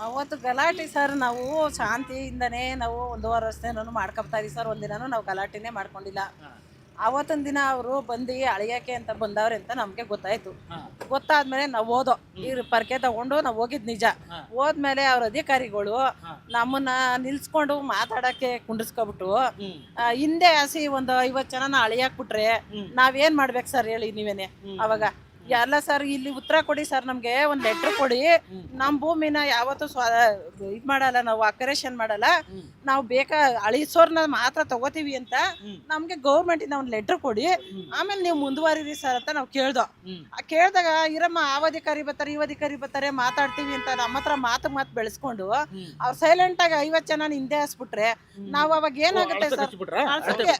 ಅವತ್ತು ಗಲಾಟೆ ಸರ್. ನಾವು ಶಾಂತಿಯಿಂದನೇ ನಾವು 1.5 ವರ್ಷದಿಂದ ಮಾಡ್ಕೊತಾ ಇದೀವಿ ಸರ್. ಒಂದಿನೂ ನಾವು ಗಲಾಟೆನೇ ಮಾಡ್ಕೊಂಡಿಲ್ಲ. ಅವತ್ತಿನ ದಿನ ಅವರು ಬಂದು ಅಳಿಯಕ್ಕೆ ಅಂತ ಬಂದವ್ರೆ ಅಂತ ನಮಗೆ ಗೊತ್ತಾಯ್ತು. ಗೊತ್ತಾದ್ಮೇಲೆ ನಾವು ಹೋದೋ ಪರ್ಕೆ ತಗೊಂಡು ನಾವು ಹೋಗಿದ್ ನಿಜ. ಹೋದ್ಮೇಲೆ ಅವ್ರ ಅಧಿಕಾರಿಗಳು ನಮ್ಮನ್ನ ನಿಲ್ಸ್ಕೊಂಡು ಮಾತಾಡಕ್ಕೆ ಕುಂಡ್ರಿಸ್ಕೊಬಿಟ್ಟು ಹಿಂದೆ ಹಸಿ ಒಂದು 50 ಜನನ ಅಳಿಯಾಕ್ ಬಿಟ್ರೆ ನಾವೇನ್ ಮಾಡ್ಬೇಕು ಸರ್ ಹೇಳಿ ನೀವೇನೆ. ಅವಾಗ ಎಲ್ಲ ಸರ್ ಇಲ್ಲಿ ಉತ್ತರ ಕೊಡಿ ಸರ್, ನಮ್ಗೆ ಒಂದ್ ಲೆಟ್ರ್ ಕೊಡಿ. ನಮ್ ಭೂಮಿನ ಯಾವತ್ತೂ ಇದ್ ಮಾಡಲ್ಲ, ನಾವು ಅಕರೇಷನ್ ಮಾಡಲ್ಲ, ನಾವು ಬೇಕಾ ಅಳಿಸೋರ್ನ ಮಾತ್ರ ತಗೋತೀವಿ ಅಂತ ನಮ್ಗೆ ಗೌರ್ಮೆಂಟ್ ಇಂದ ಒಂದ್ ಲೆಟ್ರ್ ಕೊಡಿ, ಆಮೇಲೆ ನೀವು ಮುಂದುವರಿರಿ ಸರ್ ಅಂತ ನಾವು ಕೇಳ್ದಾಗ ಇರಮ್ಮ ಅಧಿಕಾರಿ ಬರ್ತಾರೆ ಅಧಿಕಾರಿ ಬರ್ತಾರೆ ಮಾತಾಡ್ತೀವಿ ಅಂತ ನಮ್ಮ ಹತ್ರ ಮಾತು ಬೆಳೆಸ್ಕೊಂಡು ಅವ್ರು ಸೈಲೆಂಟ್ ಆಗಿ 50 ಜನ ಹಿಂದೆ ಹಸ್ಬಿಟ್ರೆ ನಾವು ಅವಾಗ ಏನಾಗುತ್ತೆ ಸರ್,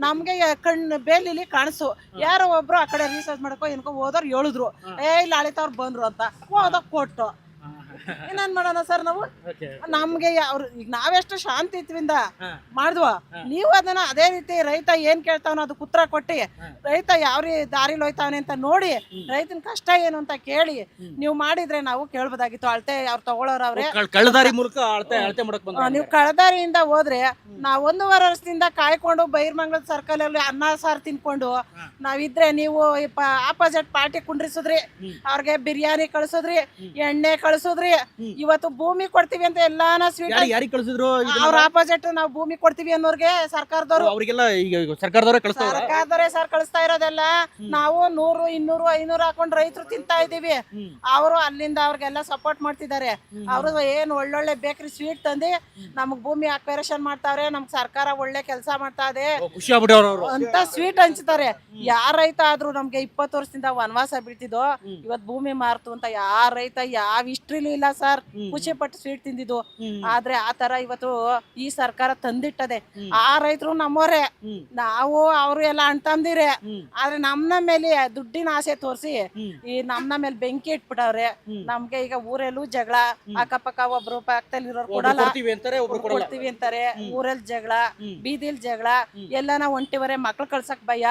ನಮ್ಗೆ ಕಣ್ಣು ಬೇಲಿಲಿ ಕಾಣಿಸು ಯಾರೋ ಒಬ್ರು ಆ ಕಡೆ ರಿಸರ್ಚ್ ಮಾಡ್ಕೊ ಏನಕೋ ಹೋದವ್ರು ಹೇಳಿದ್ರು, ಇಲ್ಲ ಅಳಿತವ್ರು ಬಂದ್ರು ಅಂತ ಹೋದಕ್ ಕೊಟ್ಟು ಇನ್ನೇನ್ ಮಾಡೋಣ ಸರ್ ನಾವು. ನಮ್ಗೆ ಈಗ ನಾವೆಷ್ಟು ಶಾಂತಿತ್ವಿಂದ ಮಾಡಿದ್ವ, ನೀವು ಅದನ್ನ ಅದೇ ರೀತಿ ರೈತ ಏನ್ ಕೇಳ್ತಾವನ ಅದಕ್ಕೆ ಉತ್ತರ ಕೊಟ್ಟಿ, ರೈತ ಯಾವ ದಾರಿಲಿ ಹೋಯ್ತಾವನೆ ಅಂತ ನೋಡಿ ರೈತನ ಕಷ್ಟ ಏನು ಅಂತ ಕೇಳಿ ನೀವು ಮಾಡಿದ್ರೆ ನಾವು ಕೇಳ್ಬೋದಾಗಿತ್ತು. ಅಳತೆ ಅವ್ರು ತಗೊಳ್ಳೋರವ್ರೆ ಕಳ್ಳದಾರಿ ಮೂಲಕ ನೀವು ಕಳದಾರಿಯಿಂದ ಹೋದ್ರೆ ನಾವ್ 1.5 ವರ್ಷದಿಂದ ಕಾಯ್ಕೊಂಡು ಬೈರ್ಮಂಗ್ಳದ ಸರ್ಕಲ್ ಅಲ್ಲಿ ಅನ್ನ ಸಾರು ತಿನ್ಕೊಂಡು ನಾವಿದ್ರೆ ನೀವು ಆಪೋಸಿಟ್ ಪಾರ್ಟಿ ಕುಂಡ್ರಿಸಿದ್ರಿ, ಅವ್ರಿಗೆ ಬಿರಿಯಾನಿ ಕಳ್ಸುದ್ರಿ, ಎಣ್ಣೆ ಕಳ್ಸುದ್ರಿ, ಇವತ್ತು ಭೂಮಿ ಕೊಡ್ತೀವಿ ಅಂತ ಎಲ್ಲಾನ ಸ್ವೀಟ್ ಅವ್ರ ಆಪೋಸಿಟ್ ನಾವು ಭೂಮಿ ಕೊಡ್ತೀವಿ ಅನ್ನೋರ್ಗೆ ಸರ್ಕಾರದವರು ಸರ್ಕಾರದವರೇ ಸರ್ ಕಳಿಸ್ತಾ ಇರೋದೆಲ್ಲ. ನಾವು 100, 200, 500 ಹಾಕೊಂಡು ರೈತರು ತಿಂತಾ ಇದೀವಿ. ಅವರು ಅಲ್ಲಿಂದ ಅವ್ರಿಗೆಲ್ಲ ಸಪೋರ್ಟ್ ಮಾಡ್ತಿದ್ದಾರೆ. ಅವರು ಏನ್ ಒಳ್ಳೊಳ್ಳೆ ಬೇಕ್ರಿ ಸ್ವೀಟ್ ತಂದು ನಮಗ್ ಭೂಮಿ ಅಕ್ವೇರೇಷನ್ ಮಾಡ್ತಾವ್ರೆ, ನಮ್ಗ್ ಸರ್ಕಾರ ಒಳ್ಳೆ ಕೆಲಸ ಮಾಡ್ತಾ ಇದೆ ಅಂತ ಸ್ವೀಟ್ ಹಂಚ್ತಾರೆ. ಯಾರ ರೈತ ಆದ್ರೂ ನಮ್ಗೆ 20 ವರ್ಷದಿಂದ ವನವಾಸ ಬೀಳ್ತಿದ್ದೋ ಇವತ್ ಭೂಮಿ ಮಾರ್ತು ಅಂತ ಯಾರ ರೈತ ಯಾವ ಹಿಸ್ಟ್ರಿಲೂ ಇಲ್ಲ ಸರ್ ಖುಷಿ ಪಟ್ಟು ಸ್ವೀಟ್ ತಿಂದಿದ್ದು. ಆದ್ರೆ ಆ ತರ ಇವತ್ತು ಈ ಸರ್ಕಾರ ತಂದಿಟ್ಟದೆ. ಆ ರೈತರು ನಮ್ಮವರೇ, ನಾವು ಅವರು ಎಲ್ಲ ಅಣ್ತಂದಿರೆ. ಆದ್ರೆ ನಮ್ನ ಮೇಲೆ ದುಡ್ಡಿನ ಆಸೆ ತೋರಿಸಿ ಈ ನಮ್ನ ಮೇಲೆ ಬೆಂಕಿ ಇಟ್ಬಿಟ್ಟವ್ರೆ. ನಮ್ಗೆ ಈಗ ಊರಲ್ಲೂ ಜಗಳ, ಅಕ್ಕಪಕ್ಕ ಒಬ್ರು ಪಕ್ಕದಲ್ಲಿ ಇರೋರು ಕೊಡಲ್ಲ ಕೊಡ್ತೀವಿ ಅಂತಾರೆ, ಊರಲ್ಲಿ ಜಗಳ, ಬೀದಿಲ್ ಜಗಳ, ಎಲ್ಲಾನ ಒಂಟಿವರೆ ಮಕ್ಳು ಕಳ್ಸಕ್ ಭಯ.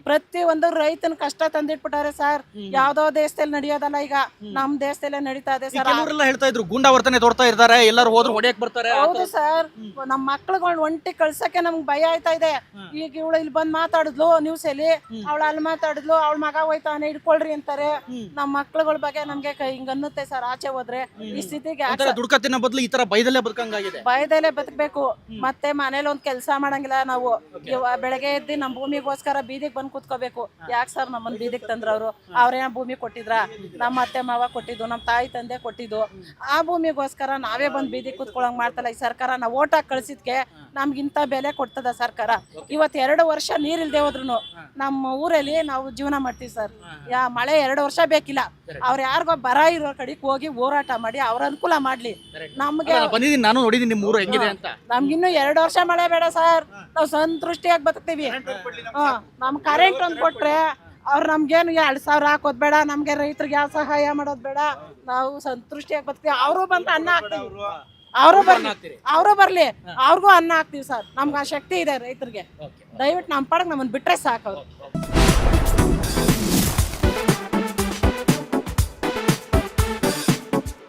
ಪ್ರತಿ ಒಂದು ರೈತನ ಕಷ್ಟ ತಂದಿಟ್ಬಿಟ್ಟವ್ರೆ ಸರ್. ಯಾವ್ದೋ ದೇಶದಲ್ಲಿ ನಡೆಯೋದಲ್ಲ, ಈಗ ನಮ್ ದೇಶದಲ್ಲೇ ನಡೀತಾ ಇದೆ ಸರ್. ಹೇಳ್ತಾ ಇದ್ರು ಗೂಂಡಾ ವರ್ತನೆ ತೋರ್ತಾ ಇರ್ತಾರೆ, ಎಲ್ಲರೂ ಹೋದ್ರು ಹೊಡೆಯಕ್ ಬರ್ತಾರೆ. ಹೌದು ಸರ್, ನಮ್ ಮಕ್ಳುಗಳ್ ಒಂಟಿ ಕಳ್ಸಕ್ಕೆ ನಮ್ಗೆ ಭಯ ಆಯ್ತಾ ಇದೆ. ಈಗ ಇವಳು ಇಲ್ಲಿ ಬಂದ್ ಮಾತಾಡಿದ್ಲು ನ್ಯೂಸ್ ಅಲ್ಲಿ, ಅವಳು ಅಲ್ಲಿ ಮಾತಾಡಿದ್ಲು, ಅವಳ ಮಗ ಹೋಯ್ತಾನೆ ಹಿಡ್ಕೊಳ್ರಿ ಅಂತಾರೆ. ನಮ್ ಮಕ್ಳುಗಳ ಬಗ್ಗೆ ನಮ್ಗೆ ಹಿಂಗ ಅನ್ನುತ್ತೆ ಸರ್. ಆಚೆ ಹೋದ್ರೆ ಈ ಸ್ಥಿತಿಗೆ ದುಡ್ಕತ್ತಿನ ಬದಲು ಈ ತರ ಬೈದಲ್ಲೇ ಬದುಕಂಗಾಗಿದೆ. ಬಯದಲ್ಲೇ ಬದುಕಬೇಕು. ಮತ್ತೆ ಮನೇಲಿ ಒಂದ್ ಕೆಲ್ಸ ಮಾಡಂಗಿಲ್ಲ ನಾವು. ಬೆಳಗ್ಗೆ ಎದ್ದು ನಮ್ ಭೂಮಿಗೋಸ್ಕರ ಬೀದಿಗೆ ಬಂದ್ ಕೂತ್ಕೋಬೇಕು. ಯಾಕೆ ಸರ್ ನಮ್ಮನ್ ಬೀದಿಗೆ ತಂದ್ರ ಅವ್ರೇನ ಭೂಮಿ ಕೊಟ್ಟಿದ್ರ? ನಮ್ಮ ಅತ್ತೆ ಮಾವ ಕೊಟ್ಟಿದ್ದು, ನಮ್ ತಾಯಿ ತಂದೆ ಕೊಟ್ಟಿದ್ದು. ಆ ಭೂಮಿಗೋಸ್ಕರ ನಾವೇ ಬಂದ್ ಬೀದಿ ಕೂತ್ಕೊಳಂಗ್ ಮಾಡ್ತಲ್ಲ ಈ ಸರ್ಕಾರ. ನಾವು ಓಟ್ ಹಾಕಿ ಕಳ್ಸಿದ್ಕೆ ನಮ್ಗಿಂತ ಬೆಲೆ ಕೊಡ್ತದ ಸರ್ಕಾರ. ಇವತ್ 2 ವರ್ಷ ನೀರಿಲ್ದೆ ಹೋದ್ರು ನಮ್ಮ ಊರಲ್ಲಿ ನಾವು ಜೀವನ ಮಾಡ್ತೀವಿ ಸರ್. ಮಳೆ 2 ವರ್ಷ ಬೇಕಿಲ್ಲ. ಅವ್ರ ಯಾರಿಗೋ ಬರ ಇರೋ ಕಡೆಗೆ ಹೋಗಿ ಹೋರಾಟ ಮಾಡಿ ಅವ್ರ ಅನುಕೂಲ ಮಾಡ್ಲಿ. ನಮ್ಗೆ ನಾನು ನೋಡಿದೀನಿ ನಿಮ್ಮ ಊರು ಹೆಂಗಿದೆ ಅಂತ. ನಮ್ಗಿನ್ನು 2 ವರ್ಷ ಮಳೆ ಬೇಡ ಸರ್, ನಾವು ಸಂತೃಷ್ಟಿಯಾಗಿ ಬದುಕ್ತೀವಿ. ನಮ್ ಕರೆಂಟ್ ಒಂದ್ ಕೊಟ್ರೆ ಅವ್ರು ನಮ್ಗೇನು 2,000 ಹಾಕೋದ್ ಬೇಡ, ನಮ್ಗೆ ರೈತರಿಗೆ ಯಾವ ಸಹಾಯ ಮಾಡೋದ್ ಬೇಡ, ನಾವು ಸಂತೃಷ್ಟಿಯಾಗಿ ಬದುಕ್ತೀವಿ. ಅವರು ಬಂದು ಅನ್ನ ಹಾಕ್ತೀವಿ, ಅವರು ಬರ್ಲಿ ಅವ್ರಿಗೂ ಅನ್ನ ಹಾಕ್ತಿವಿ ಸರ್. ನಮ್ಗೆ ಆ ಶಕ್ತಿ ಇದೆ ರೈತರಿಗೆ. ದಯವಿಟ್ಟು ನಮ್ಮ ಪಾಡಕ್ ನಮ್ಮನ್ನ ಬಿಟ್ರೆ ಸಾಕು.